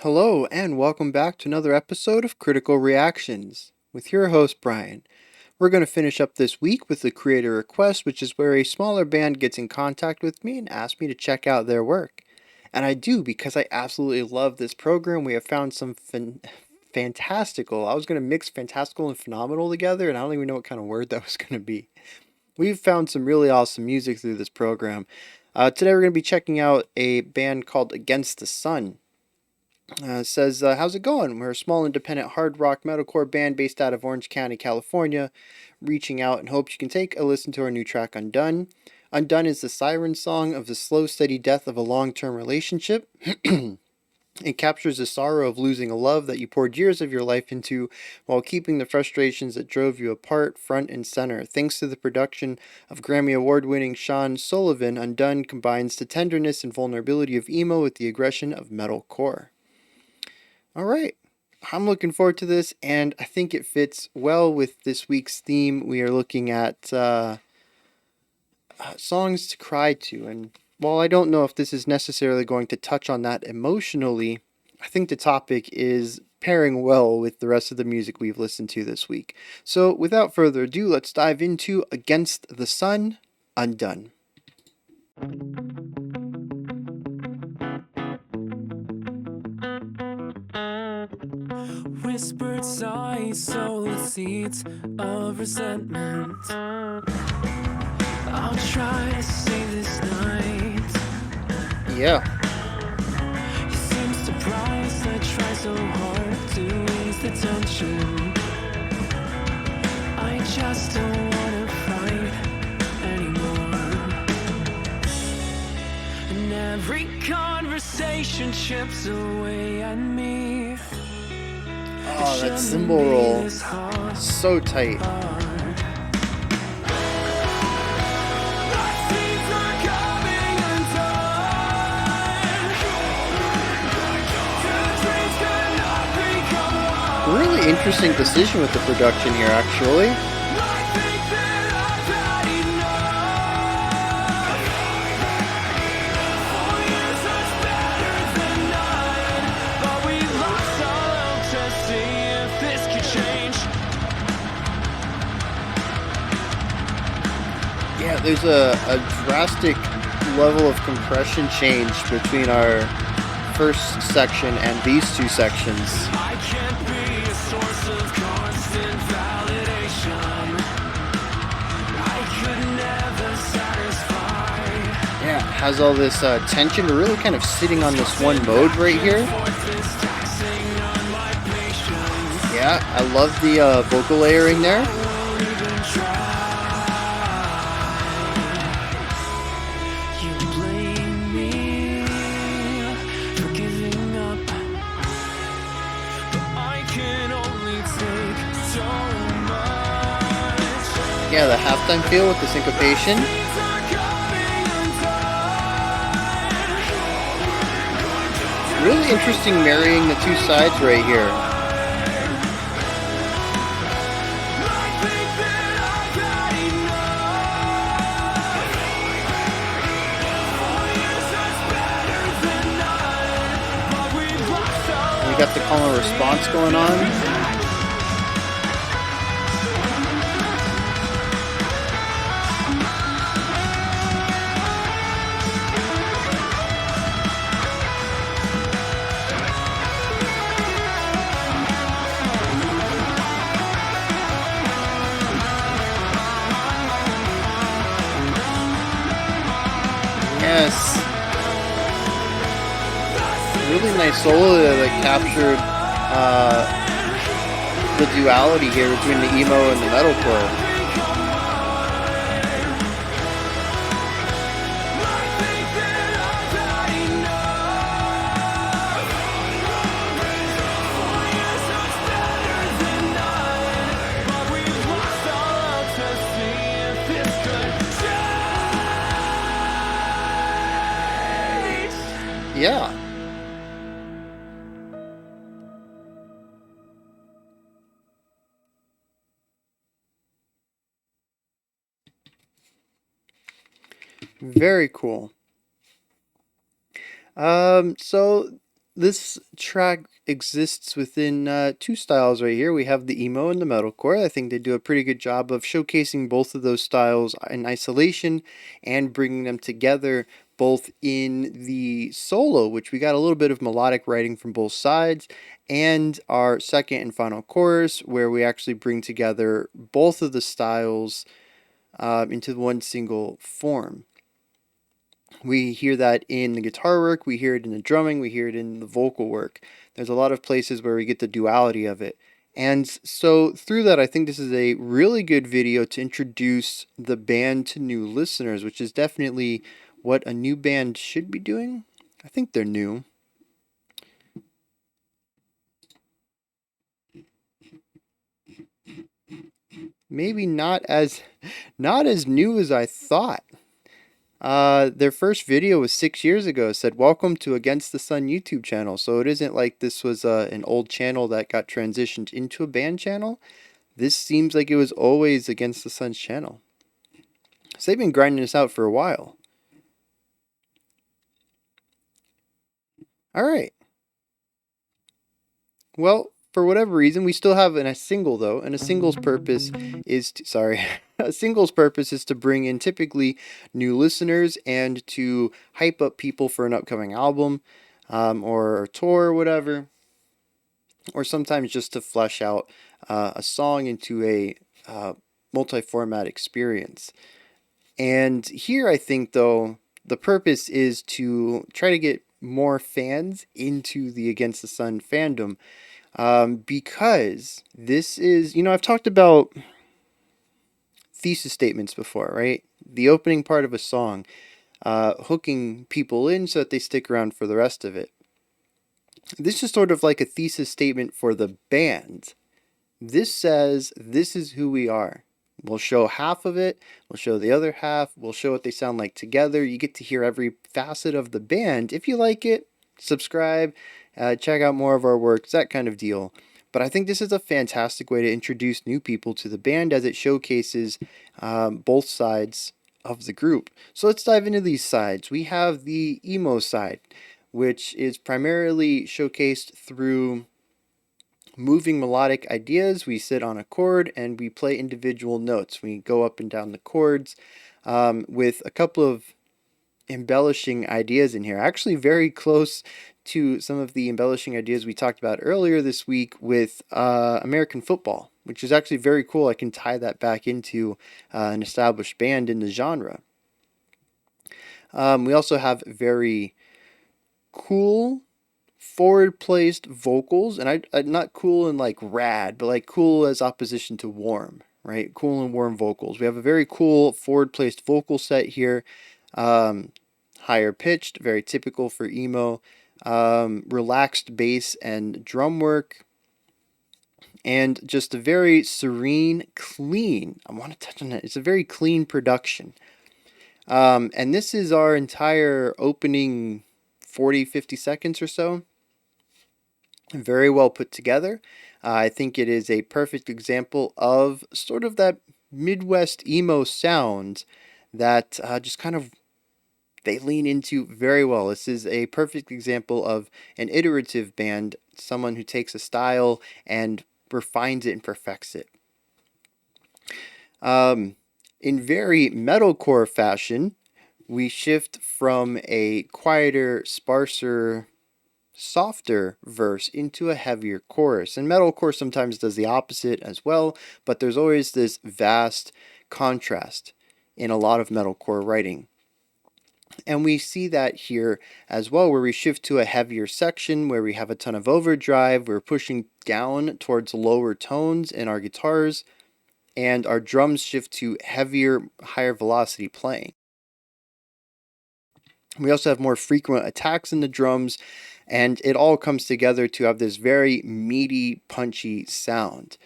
Hello, and welcome back to another episode of Critical Reactions with your host, Bryan. We're going to finish up this week with the creator request, which is where a smaller band gets in contact with me and asks me to check out their work. And I do because I absolutely love this program. We have found some fantastical. I was going to mix fantastical and phenomenal together, and I don't even know what kind of word that was going to be. We've found some really awesome music through this program. Today we're going to be checking out a band called Against the Sun. Says, how's it going? We're a small independent hard rock metalcore band based out of Orange County, California, reaching out in hopes you can take a listen to our new track, Undone. Undone is the siren song of the slow, steady death of a long-term relationship. It captures the sorrow of losing a love that you poured years of your life into while keeping the frustrations that drove you apart front and center. Thanks to the production of Grammy Award-winning Sean Sullivan, Undone combines the tenderness and vulnerability of emo with the aggression of metalcore. All right. I'm looking forward to this, and I think it fits well with this week's theme. We are looking at songs to cry to, and while I don't know if this is necessarily going to touch on that emotionally, I think the topic is pairing well with the rest of the music we've listened to this week. So without further ado, let's dive into Against the Sun, Undone. Whispered sighs sow the seeds of resentment. I'll try to save this night. Yeah. You seem surprised I try so hard to ease the tension. I just don't wanna fight anymore. And every conversation chips away at me. Oh, that cymbal roll. So tight. Really interesting decision with the production here, actually. Yeah, there's a drastic level of compression change between our first section and these two sections. I can't be a source of constant validation. I could never satisfy. Yeah, it has all this tension. We're really kind of sitting on this one mode right here. Yeah, I love the vocal layering there. Yeah, the halftime feel with the syncopation. Really interesting marrying the two sides right here. We got the call and response going on. Yes. Really nice solo there that captured the duality here between the emo and the metalcore. Yeah. Very cool. So this track exists within two styles right here. We have the emo and the metalcore. I think they do a pretty good job of showcasing both of those styles in isolation and bringing them together both in the solo, which we got a little bit of melodic writing from both sides, and our second and final chorus, where we actually bring together both of the styles into one single form. We hear that in the guitar work, we hear it in the drumming, we hear it in the vocal work. There's a lot of places where we get the duality of it. And so through that, I think this is a really good video to introduce the band to new listeners, which is definitely what a new band should be doing. I think they're new. Maybe not as new as I thought. Their first video was 6 years ago. It said, "Welcome to Against the Sun YouTube channel." So it isn't like this was an old channel that got transitioned into a band channel. This seems like it was always Against the Sun's channel. So they've been grinding this out for a while. All right. Well, for whatever reason, we still have a single though, and a single's purpose is to, sorry, a single's purpose is to bring in typically new listeners and to hype up people for an upcoming album, or a tour or whatever, or sometimes just to flesh out a song into a multi-format experience. And here, I think though, the purpose is to try to get more fans into the Against the Sun fandom, because this is, I've talked about thesis statements before, right? The opening part of a song, hooking people in so that they stick around for the rest of it. This is sort of like a thesis statement for the band. This says, this is who we are. We'll show half of it, we'll show the other half, we'll show what they sound like together. You get to hear every facet of the band. If you like it, subscribe, check out more of our works, that kind of deal. But I think this is a fantastic way to introduce new people to the band as it showcases both sides of the group. So let's dive into these sides. We have the emo side, which is primarily showcased through moving melodic ideas. We sit on a chord and we play individual notes. We go up and down the chords with a couple of embellishing ideas in here. Actually, very close to some of the embellishing ideas we talked about earlier this week with American football, which is actually very cool. I can tie that back into an established band in the genre. We also have very cool forward placed vocals, and I not cool and like rad, but like cool as opposition to warm, right? Cool and warm vocals. We have a very cool forward placed vocal set here, higher pitched, very typical for emo, relaxed bass and drum work, and just a very serene, clean. I want to touch on that. It's a very clean production. And this is our entire opening 40-50 seconds or so. Very well put together. I think it is a perfect example of sort of that Midwest emo sound that just kind of they lean into very well. This is a perfect example of an iterative band, someone who takes a style and refines it and perfects it. In very metalcore fashion, we shift from a quieter, sparser, softer verse into a heavier chorus. And metalcore sometimes does the opposite as well, but there's always this vast contrast in a lot of metalcore writing. And we see that here as well, where we shift to a heavier section where we have a ton of overdrive, we're pushing down towards lower tones in our guitars, and our drums shift to heavier, higher velocity playing. We also have more frequent attacks in the drums, and it all comes together to have this very meaty, punchy sound.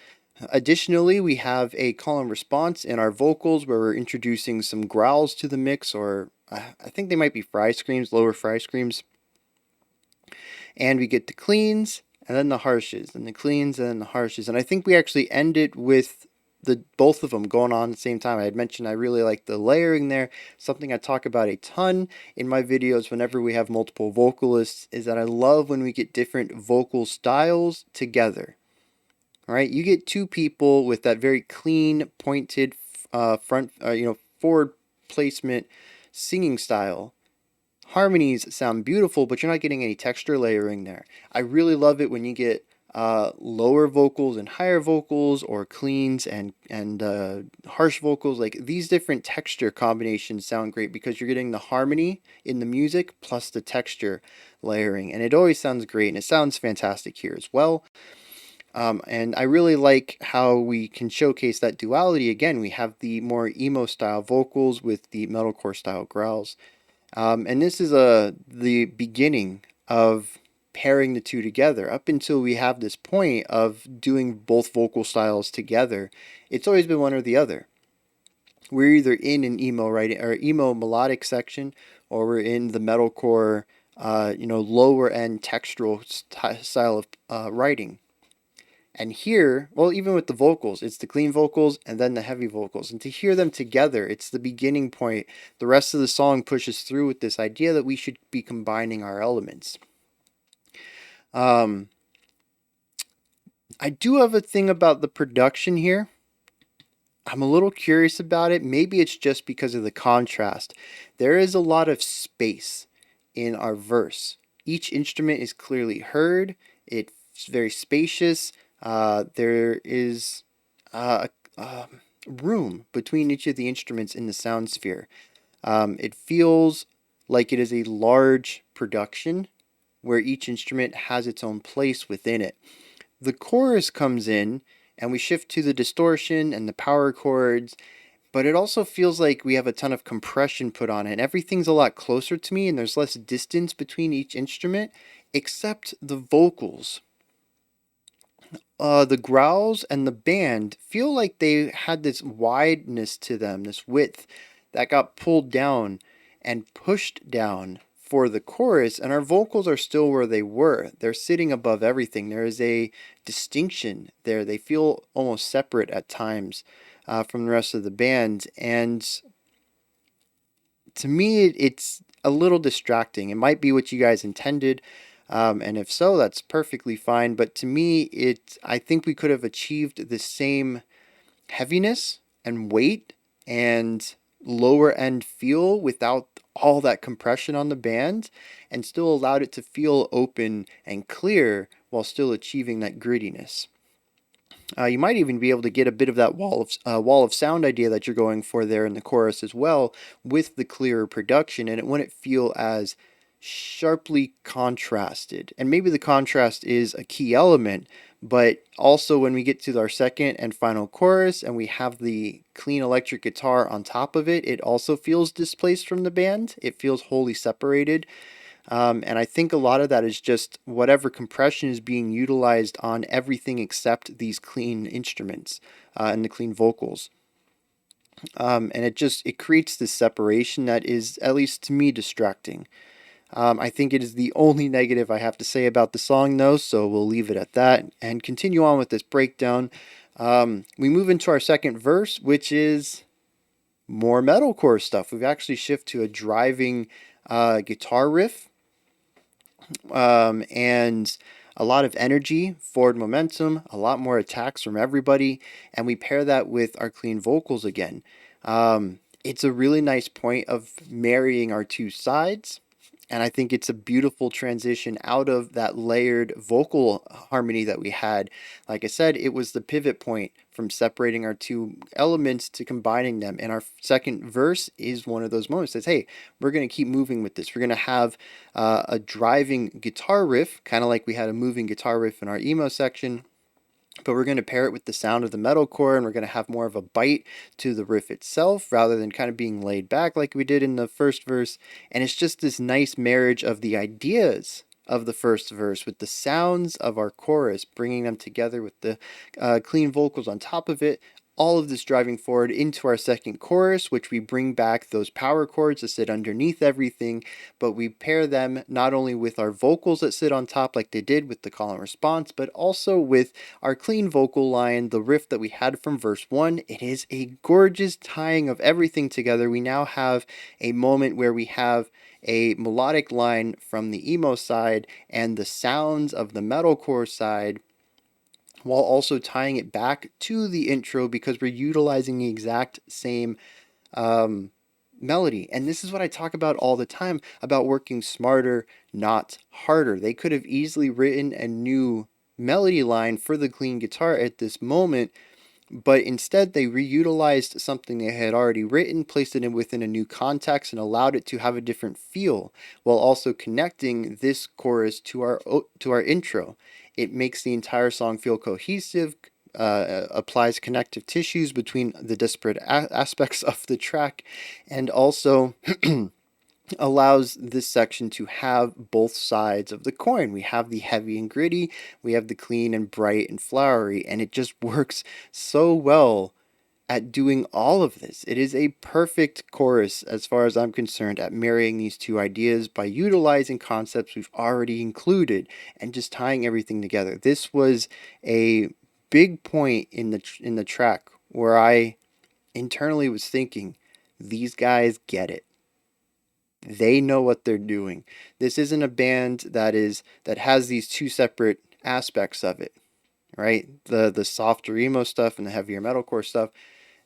Additionally, we have a call and response in our vocals where we're introducing some growls to the mix, or I think they might be fry screams, lower fry screams. And we get the cleans, and then the harshes, and the cleans, and then the harshes. And I think we actually end it with the both of them going on at the same time. I had mentioned I really like the layering there. Something I talk about a ton in my videos whenever we have multiple vocalists is that I love when we get different vocal styles together. All right, you get two people with that very clean, pointed front, forward placement singing style. Harmonies sound beautiful, but you're not getting any texture layering there. I really love it when you get lower vocals and higher vocals, or cleans and harsh vocals. Like, these different texture combinations sound great because you're getting the harmony in the music plus the texture layering, and it always sounds great, and it sounds fantastic here as well. And I really like how we can showcase that duality. Again, we have the more emo style vocals with the metalcore style growls. And this is the beginning of pairing the two together. Up until we have this point of doing both vocal styles together, it's always been one or the other. We're either in an emo writing or emo melodic section, or we're in the metalcore, lower end textural style of writing. And here, well, even with the vocals, it's the clean vocals and then the heavy vocals. And to hear them together, it's the beginning point. The rest of the song pushes through with this idea that we should be combining our elements. I do have a thing about the production here. I'm a little curious about it. Maybe it's just because of the contrast. There is a lot of space in our verse. Each instrument is clearly heard. It's very spacious. There is room between each of the instruments in the sound sphere. It feels like it is a large production where each instrument has its own place within it. The chorus comes in, and we shift to the distortion and the power chords, but it also feels like we have a ton of compression put on it. And everything's a lot closer to me, and there's less distance between each instrument, except the vocals. The growls and the band feel like they had this wideness to them, this width that got pulled down and pushed down for the chorus, and our vocals are still where they were. They're sitting above everything. There is a distinction there. They feel almost separate at times from the rest of the band, and to me, it's a little distracting. It might be what you guys intended, and if so, that's perfectly fine. But to me, I think we could have achieved the same heaviness and weight and lower end feel without all that compression on the band, and still allowed it to feel open and clear while still achieving that grittiness. You might even be able to get a bit of that wall of sound idea that you're going for there in the chorus as well, with the clearer production, and it wouldn't feel as sharply contrasted. And maybe the contrast is a key element, but also when we get to our second and final chorus and we have the clean electric guitar on top of it, it also feels displaced from the band. It feels wholly separated. And I think a lot of that is just whatever compression is being utilized on everything except these clean instruments and the clean vocals. And it creates this separation that is, at least to me, distracting. I think it is the only negative I have to say about the song, though, so we'll leave it at that and continue on with this breakdown. We move into our second verse, which is more metalcore stuff. We've actually shifted to a driving guitar riff, and a lot of energy, forward momentum, a lot more attacks from everybody, and we pair that with our clean vocals again. It's a really nice point of marrying our two sides, and I think it's a beautiful transition out of that layered vocal harmony that we had. Like I said, it was the pivot point from separating our two elements to combining them. And our second verse is one of those moments that says, hey, we're going to keep moving with this. We're going to have a driving guitar riff, kind of like we had a moving guitar riff in our emo section, but we're going to pair it with the sound of the metalcore, and we're going to have more of a bite to the riff itself rather than kind of being laid back like we did in the first verse. And it's just this nice marriage of the ideas of the first verse with the sounds of our chorus, bringing them together with the clean vocals on top of it, all of this driving forward into our second chorus, which we bring back those power chords that sit underneath everything, but we pair them not only with our vocals that sit on top like they did with the call and response, but also with our clean vocal line, the riff that we had from verse 1. It is a gorgeous tying of everything together. We now have a moment where we have a melodic line from the emo side and the sounds of the metalcore side, while also tying it back to the intro because we're utilizing the exact same um, melody. And this is what I talk about all the time about working smarter, not harder. They could have easily written a new melody line for the clean guitar at this moment, but instead they reutilized something they had already written, placed it in within a new context, and allowed it to have a different feel, while also connecting this chorus to our intro. It makes the entire song feel cohesive, applies connective tissues between the disparate aspects of the track, and also allows this section to have both sides of the coin. We have the heavy and gritty, we have the clean and bright and flowery, and it just works so well at doing all of this. It is a perfect chorus, as far as I'm concerned, at marrying these two ideas by utilizing concepts we've already included and just tying everything together. This was a big point in the track where I internally was thinking, these guys get it. They know what they're doing. This isn't a band that has these two separate aspects of it, right? The softer emo stuff and the heavier metalcore stuff,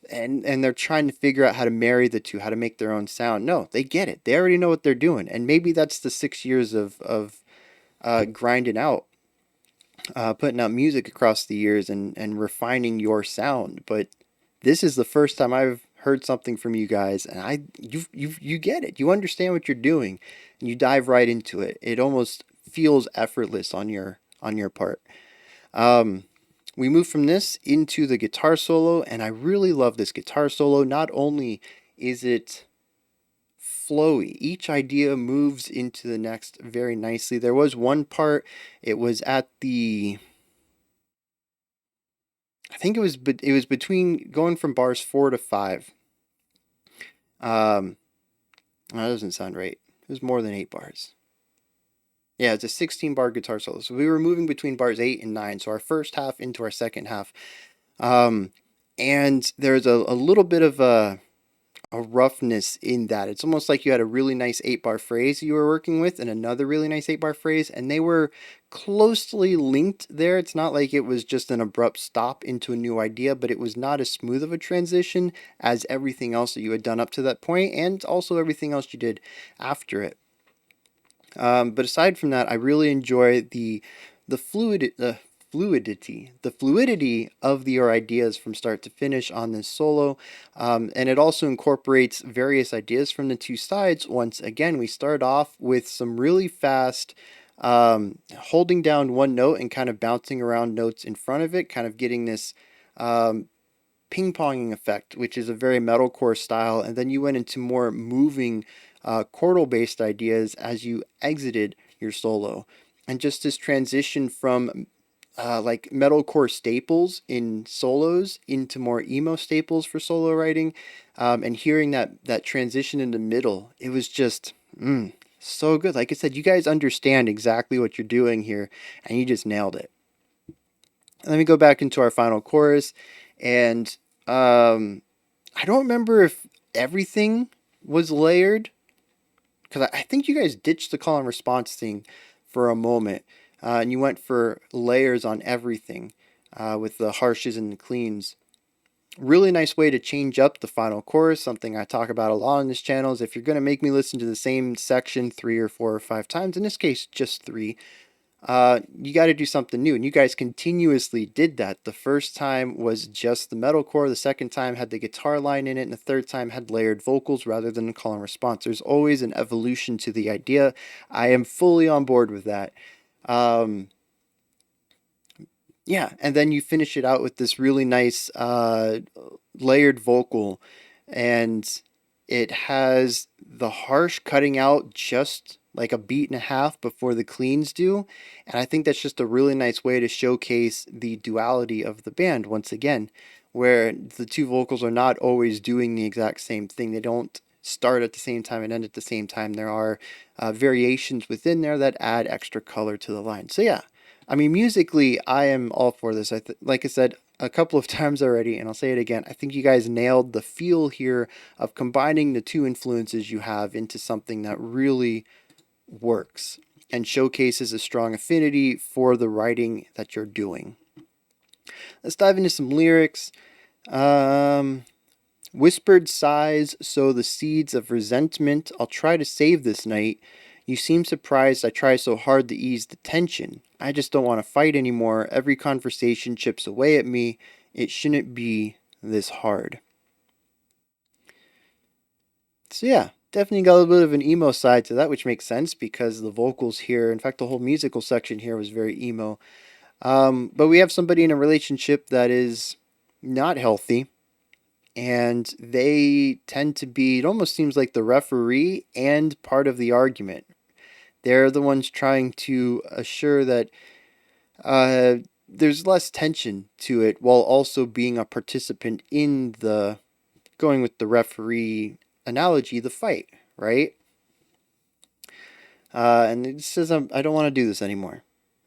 and they're trying to figure out how to marry the two, how to make their own sound. No, they get it. They already know what they're doing, and maybe that's the 6 years of grinding out, putting out music across the years and refining your sound. But this is the first time I've heard something from you guys, and you get it. You understand what you're doing, and you dive right into it. It almost feels effortless on your part. Um, we move from this into the guitar solo, and I really love this guitar solo. Not only is it flowy, each idea moves into the next very nicely. There was one part, it was at the I think it was between going from bars 4 to 5. That doesn't sound right. It was more than 8 bars. Yeah, it's a 16 bar guitar solo. So we were moving between bars 8 and 9. So our first half into our second half. Um, and there's a little bit of a roughness in that. It's almost like you had a really nice 8 bar phrase you were working with and another really nice 8 bar phrase, and they were closely linked there. It's not like it was just an abrupt stop into a new idea, but it was not as smooth of a transition as everything else that you had done up to that point, and also everything else you did after it. But aside from that, I really enjoy the fluidity of your ideas from start to finish on this solo, and it also incorporates various ideas from the two sides. Once again, we start off with some really fast holding down one note and kind of bouncing around notes in front of it, kind of getting this ping-ponging effect, which is a very metalcore style, and then you went into more moving chordal-based ideas as you exited your solo. And just this transition from like metalcore staples in solos into more emo staples for solo writing, and hearing that transition in the middle, it was just so good. Like I said, you guys understand exactly what you're doing here, and you just nailed it. Let me go back into our final chorus, and I don't remember if everything was layered, because I think you guys ditched the call and response thing for a moment, and you went for layers on everything, with the harshes and the cleans. Really nice way to change up the final chorus. Something I talk about a lot on this channel is if you're going to make me listen to the same section 3 or 4 or 5 times, in this case just 3, you got to do something new. And you guys continuously did that. The first time was just the metalcore, the second time had the guitar line in it, and the third time had layered vocals rather than a call and response. There's always an evolution to the idea. I am fully on board with that. Yeah, and then you finish it out with this really nice layered vocal, and it has the harsh cutting out just like a beat and a half before the cleans do, and I think that's just a really nice way to showcase the duality of the band once again. where the two vocals are not always doing the exact same thing. They don't start at the same time and end at the same time. There are variations within there that add extra color to the line. So yeah, I mean, musically, I am all for this. Like I said a couple of times already, and I'll say it again. I think you guys nailed the feel here of combining the two influences you have into something that really works and showcases a strong affinity for the writing that you're doing. Let's dive into some lyrics. Um, Whispered sighs sow the seeds of resentment. I'll try to save this night. You seem surprised I try so hard to ease the tension. I just don't want to fight anymore. Every conversation chips away at me. It shouldn't be this hard. So yeah, definitely got a little bit of an emo side to that, which makes sense because the vocals here, in fact, the whole musical section here was very emo. But we have somebody in a relationship that is not healthy, and they tend to be, it almost seems like the referee and part of the argument. They're the ones trying to assure that uh, there's less tension to it while also being a participant in the, going with the referee analogy, the fight, right? And it says, I don't want to do this anymore,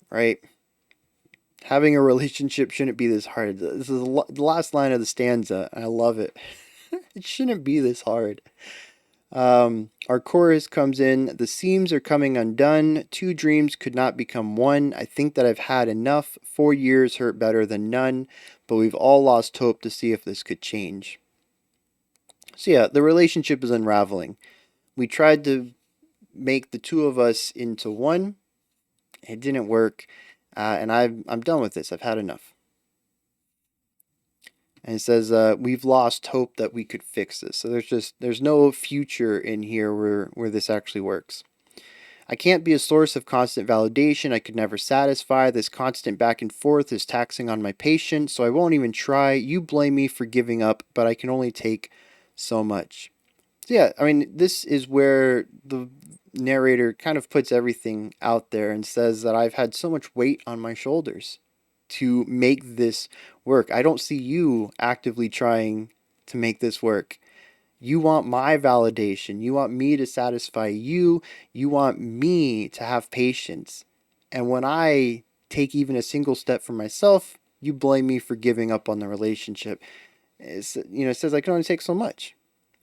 right? Having a relationship shouldn't be this hard. This is the last line of the stanza, and I love it. It shouldn't be this hard. Our chorus comes in. The seams are coming undone. Two dreams could not become one. I think that I've had enough. 4 years hurt better than none, but we've all lost hope to see if this could change. So yeah, the relationship is unraveling. We tried to make the two of us into one. It didn't work, and I'm done with this. I've had enough. And it says we've lost hope that we could fix this. So there's no future in here where this actually works. I can't be a source of constant validation. I could never satisfy. This constant back and forth is taxing on my patience, so I won't even try. You blame me for giving up, but I can only take so much. So yeah, I mean, this is where the narrator kind of puts everything out there and says that I've had so much weight on my shoulders to make this work. I don't see you actively trying to make this work. You want my validation. You want me to satisfy you. You want me to have patience. And when I take even a single step for myself, you blame me for giving up on the relationship. It says I can only take so much,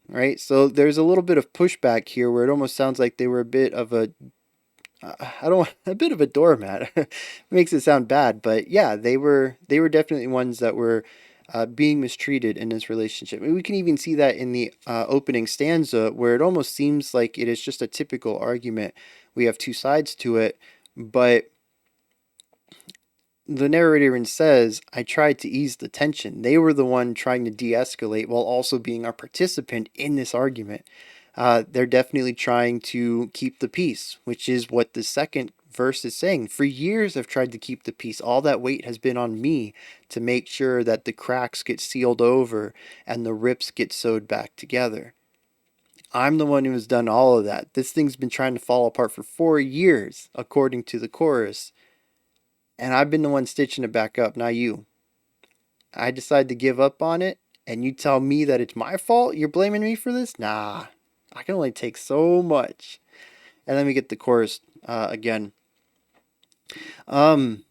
right? So there's a little bit of pushback here where it almost sounds like they were a bit of a bit of a doormat. Makes it sound bad, but yeah, they were definitely ones that were being mistreated in this relationship. I mean, we can even see that in the opening stanza where it almost seems like it is just a typical argument. We have two sides to it, but the narrator even says, I tried to ease the tension. They were the one trying to de-escalate while also being a participant in this argument. They're definitely trying to keep the peace, which is what the second verse is saying. For years, I've tried to keep the peace. All that weight has been on me to make sure that the cracks get sealed over and the rips get sewed back together. I'm the one who has done all of that. This thing's been trying to fall apart for 4 years, according to the chorus. And I've been the one stitching it back up, not you. I decide to give up on it, and you tell me that it's my fault? You're blaming me for this? Nah, I can only take so much. And then we get the chorus again. Tying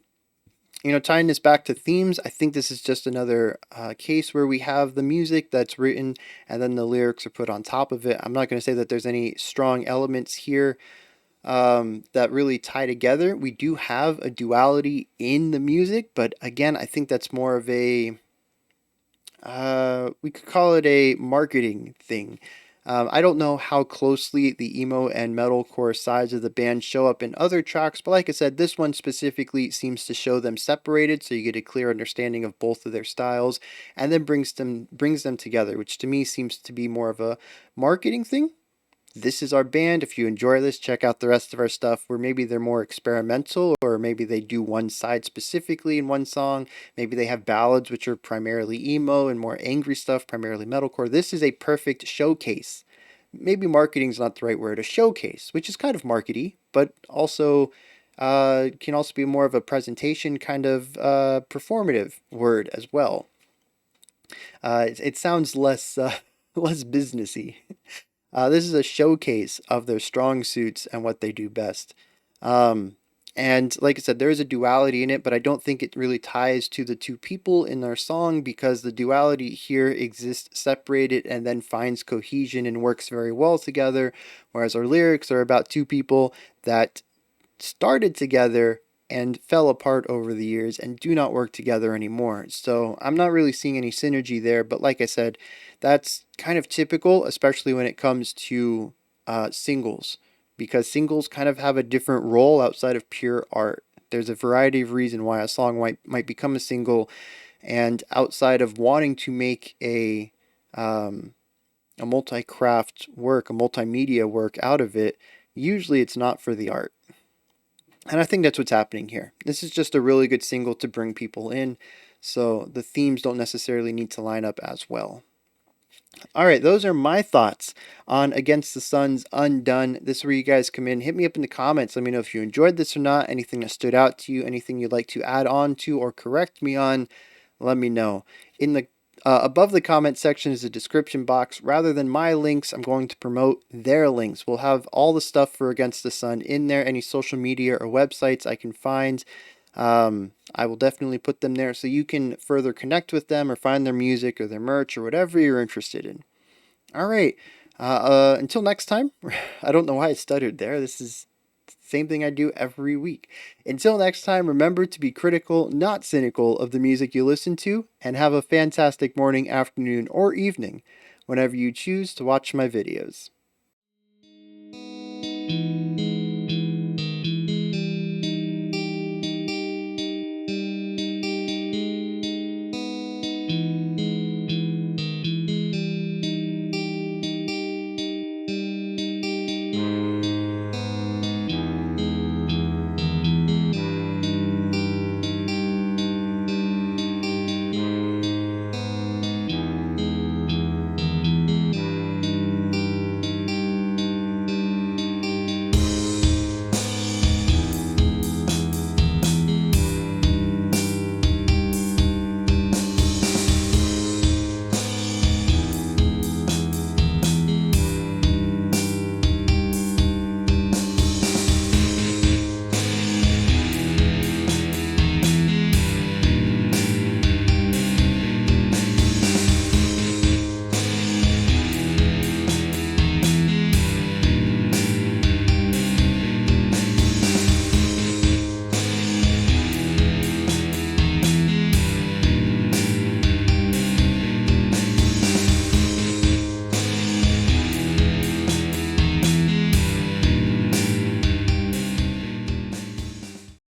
this back to themes, I think this is just another case where we have the music that's written and then the lyrics are put on top of it. I'm not going to say that there's any strong elements here that really tie together. We do have a duality in the music, but again, I think that's more of a we could call it a marketing thing. I don't know how closely the emo and metalcore sides of the band show up in other tracks, but like I said, this one specifically seems to show them separated, so you get a clear understanding of both of their styles, and then brings them together, which to me seems to be more of a marketing thing. This is our band. If you enjoy this, check out the rest of our stuff where maybe they're more experimental, or maybe they do one side specifically in one song. Maybe they have ballads, which are primarily emo, and more angry stuff, primarily metalcore. This is a perfect showcase. Maybe marketing is not the right word, a showcase, which is kind of markety, but also can also be more of a presentation kind of performative word as well. It sounds less less businessy. This is a showcase of their strong suits and what they do best. Um, and like I said, there is a duality in it, but I don't think it really ties to the two people in their song because the duality here exists separated and then finds cohesion and works very well together. Whereas our lyrics are about two people that started together and fell apart over the years and do not work together anymore. So I'm not really seeing any synergy there. But like I said, that's kind of typical, especially when it comes to singles, because singles kind of have a different role outside of pure art. There's a variety of reasons why a song might become a single, and outside of wanting to make a multi-craft work, a multimedia work out of it, usually it's not for the art. And I think that's what's happening here. This is just a really good single to bring people in, so the themes don't necessarily need to line up as well. All right, those are my thoughts on Against the Sun's Undone. This is where you guys come in. Hit me up in the comments. Let me know if you enjoyed this or not, anything that stood out to you, anything you'd like to add on to or correct me on. Let me know. In the above the comment section is a description box. Rather than my links, I'm going to promote their links. We'll have all the stuff for Against the Sun in there, any social media or websites I can find. I will definitely put them there so you can further connect with them or find their music or their merch or whatever you're interested in. All right. Until next time, I don't know why I stuttered there. This is the same thing I do every week. Until next time, remember to be critical, not cynical, of the music you listen to, and have a fantastic morning, afternoon, or evening whenever you choose to watch my videos.